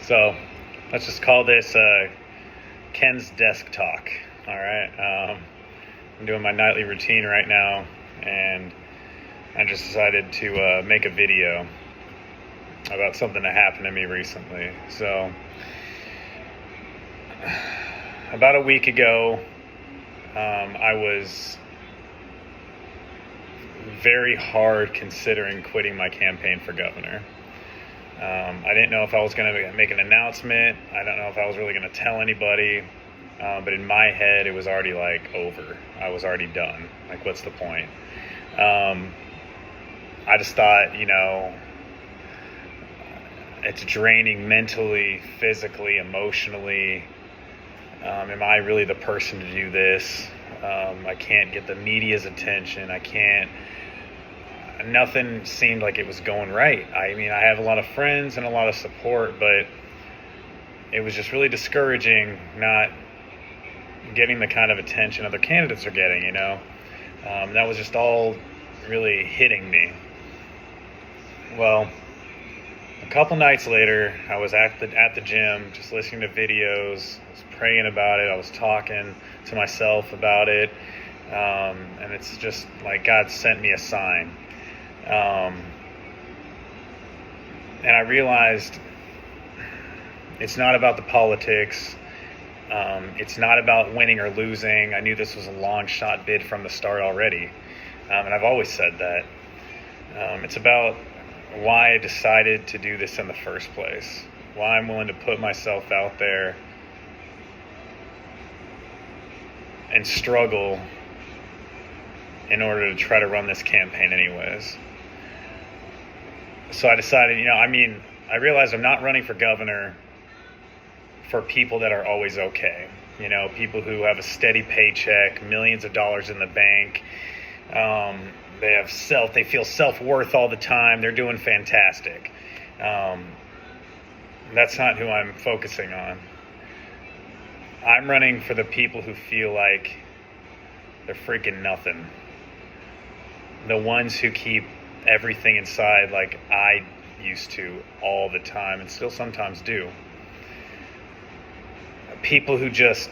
So let's just call this Ken's Desk Talk. All right. I'm doing my nightly routine right now, and I just decided to make a video about something that happened to me recently. So about a week ago, I was very hard considering quitting my campaign for governor. I didn't know if I was going to make an announcement. I don't know if I was really going to tell anybody. But in my head, it was already like over. I was already done. Like, what's the point? I just thought, it's draining mentally, physically, emotionally. Am I really the person to do this? I can't get the media's attention. Nothing seemed like it was going right. I mean, I have a lot of friends and a lot of support, but it was just really discouraging not getting the kind of attention other candidates are getting, That was just all really hitting me. Well, a couple nights later, I was at the gym, just listening to videos. I was praying about it. I was talking to myself about it. And it's just like God sent me a sign. And I realized it's not about the politics. It's not about winning or losing. I knew this was a long shot bid from the start already. And I've always said that. It's about why I decided to do this in the first place. Why I'm willing to put myself out there and struggle in order to try to run this campaign anyways. So I decided, I realized I'm not running for governor for people that are always okay. People who have a steady paycheck, millions of dollars in the bank. They feel self-worth all the time. They're doing fantastic. That's not who I'm focusing on. I'm running for the people who feel like they're freaking nothing. The ones who keep everything inside like I used to all the time and still sometimes do. People who just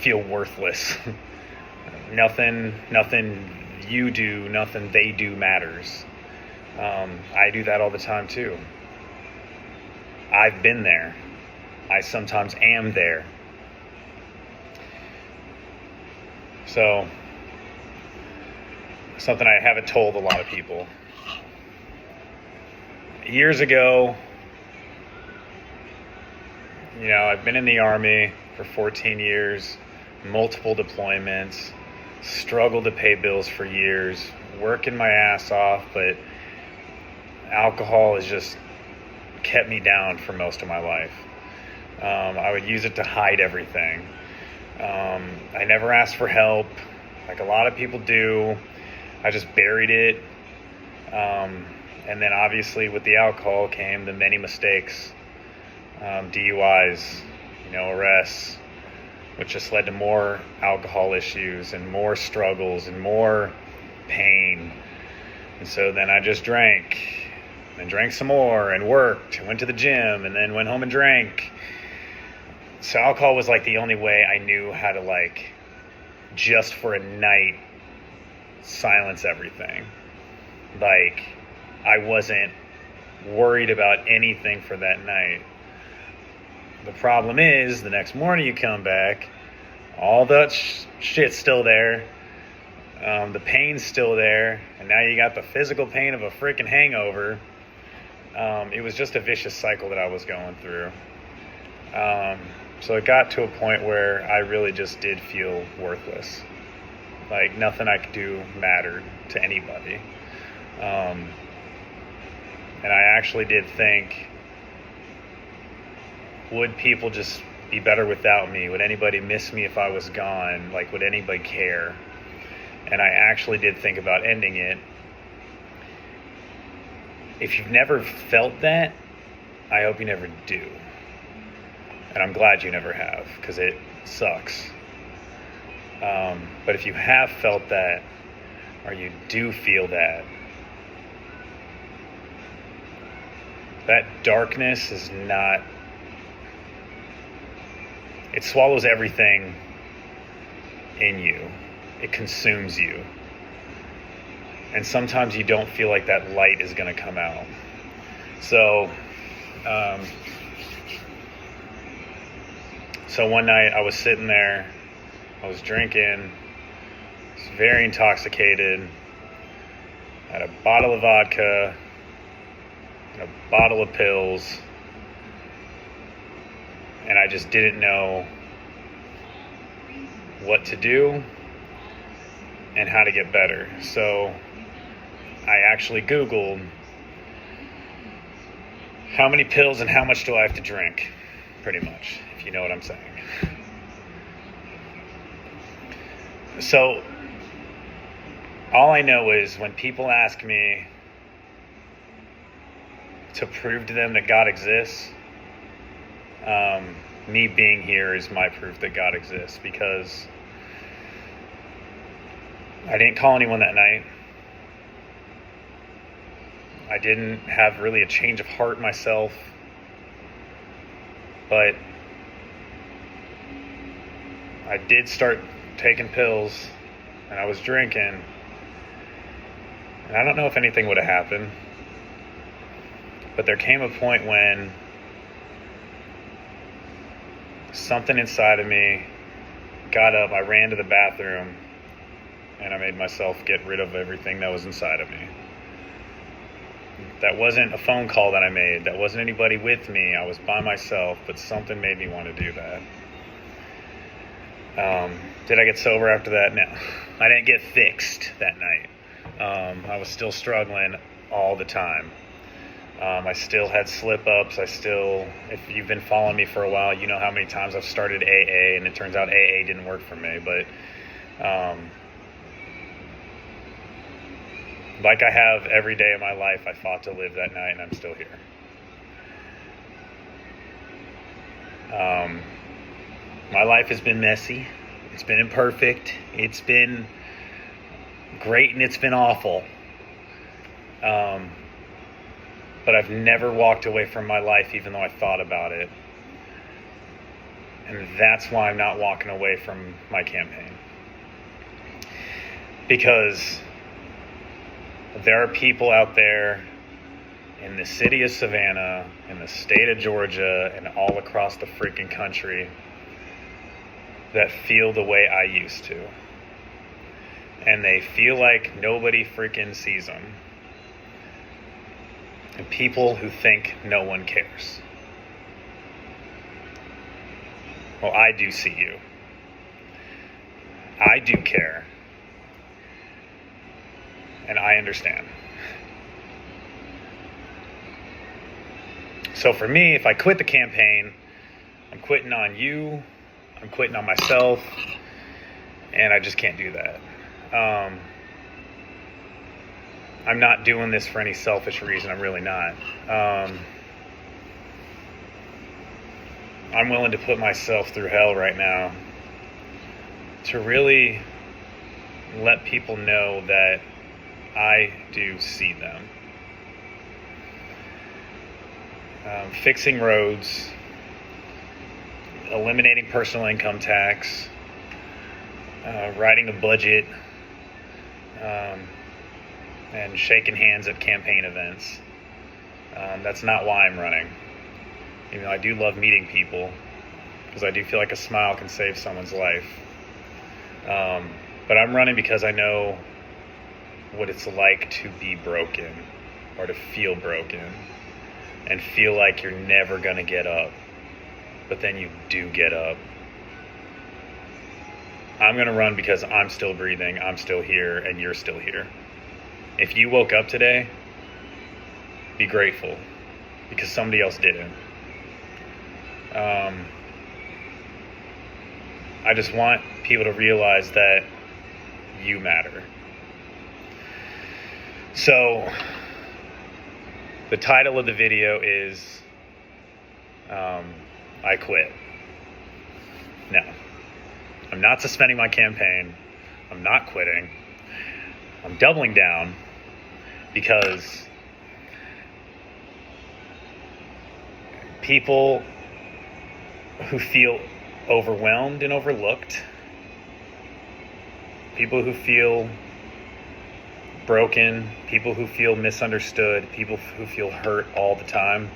feel worthless. Nothing you do, nothing they do matters. I do that all the time too. I've been there. I sometimes am there. So, something I haven't told a lot of people. Years ago, I've been in the Army for 14 years, multiple deployments, struggled to pay bills for years, working my ass off, but alcohol has just kept me down for most of my life. I would use it to hide everything. I never asked for help, like a lot of people do. I just buried it. And then obviously with the alcohol came the many mistakes, DUIs, arrests, which just led to more alcohol issues and more struggles and more pain. And so then I just drank and drank some more and worked and went to the gym and then went home and drank. So alcohol was like the only way I knew how to just for a night silence everything. I wasn't worried about anything for that night. The problem is, the next morning you come back, all that shit's still there, the pain's still there, and now you got the physical pain of a freaking hangover. It was just a vicious cycle that I was going through. So it got to a point where I really just did feel worthless. Nothing I could do mattered to anybody. And I actually did think, would people just be better without me? Would anybody miss me if I was gone? Would anybody care? And I actually did think about ending it. If you've never felt that, I hope you never do. And I'm glad you never have, because it sucks. But if you have felt that, or you do feel that, that darkness is not it swallows everything in you. It consumes you. And sometimes you don't feel like that light is going to come out. So, so one night I was sitting there, I was drinking, I was very intoxicated, I had a bottle of vodka, and a bottle of pills, and I just didn't know what to do and how to get better. So I actually Googled, how many pills and how much do I have to drink? Pretty much, if you know what I'm saying. So all I know is when people ask me to prove to them that God exists, me being here is my proof that God exists, because I didn't call anyone that night. I didn't have really a change of heart myself, but I did start taking pills and I was drinking, and I don't know if anything would have happened, but there came a point when something inside of me got up, I ran to the bathroom, and I made myself get rid of everything that was inside of me. That wasn't a phone call that I made. That wasn't anybody with me. I was by myself, but something made me want to do that. Did I get sober after that? No. I didn't get fixed that night. I was still struggling all the time. I still had slip-ups. If you've been following me for a while, you know how many times I've started AA, and it turns out AA didn't work for me. But like I have every day of my life, I fought to live that night, and I'm still here. My life has been messy. It's been imperfect. It's been great, and it's been awful. But I've never walked away from my life, even though I thought about it. And that's why I'm not walking away from my campaign. Because there are people out there in the city of Savannah, in the state of Georgia, and all across the freaking country that feel the way I used to. And they feel like nobody freaking sees them. And people who think no one cares. Well, I do see you. I do care. And I understand. So for me, if I quit the campaign, I'm quitting on you, I'm quitting on myself, and I just can't do that. I'm not doing this for any selfish reason. I'm really not. I'm willing to put myself through hell right now to really let people know that I do see them. Fixing roads, eliminating personal income tax, writing a budget, and shaking hands at campaign events. That's not why I'm running. Even though I do love meeting people, because I do feel like a smile can save someone's life. But I'm running because I know what it's like to be broken, or to feel broken, and feel like you're never going to get up, but then you do get up. I'm going to run because I'm still breathing, I'm still here, and you're still here. If you woke up today, be grateful, because somebody else didn't. I just want people to realize that you matter. So, the title of the video is, I quit. No. I'm not suspending my campaign. I'm not quitting. I'm doubling down, because people who feel overwhelmed and overlooked, people who feel broken, people who feel misunderstood, people who feel hurt all the time.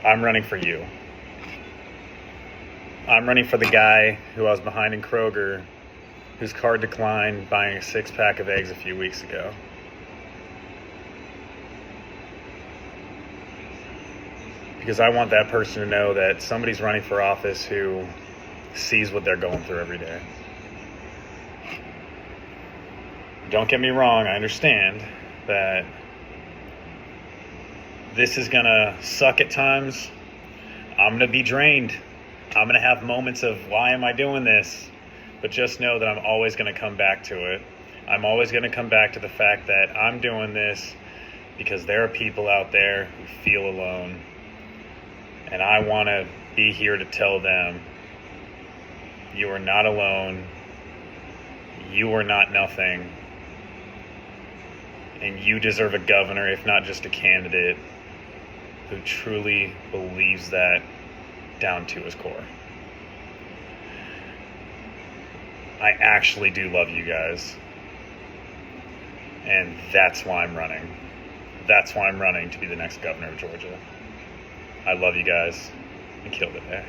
I'm running for you. I'm running for the guy who I was behind in Kroger, whose card declined buying a 6-pack of eggs a few weeks ago. Because I want that person to know that somebody's running for office who sees what they're going through every day. Don't get me wrong, I understand that this is going to suck at times. I'm going to be drained. I'm going to have moments of, why am I doing this? But just know that I'm always going to come back to it. I'm always going to come back to the fact that I'm doing this because there are people out there who feel alone. And I want to be here to tell them, you are not alone. You are not nothing. And you deserve a governor, if not just a candidate, who truly believes that down to his core. I actually do love you guys. And that's why I'm running. That's why I'm running to be the next governor of Georgia. I love you guys, and kill the day.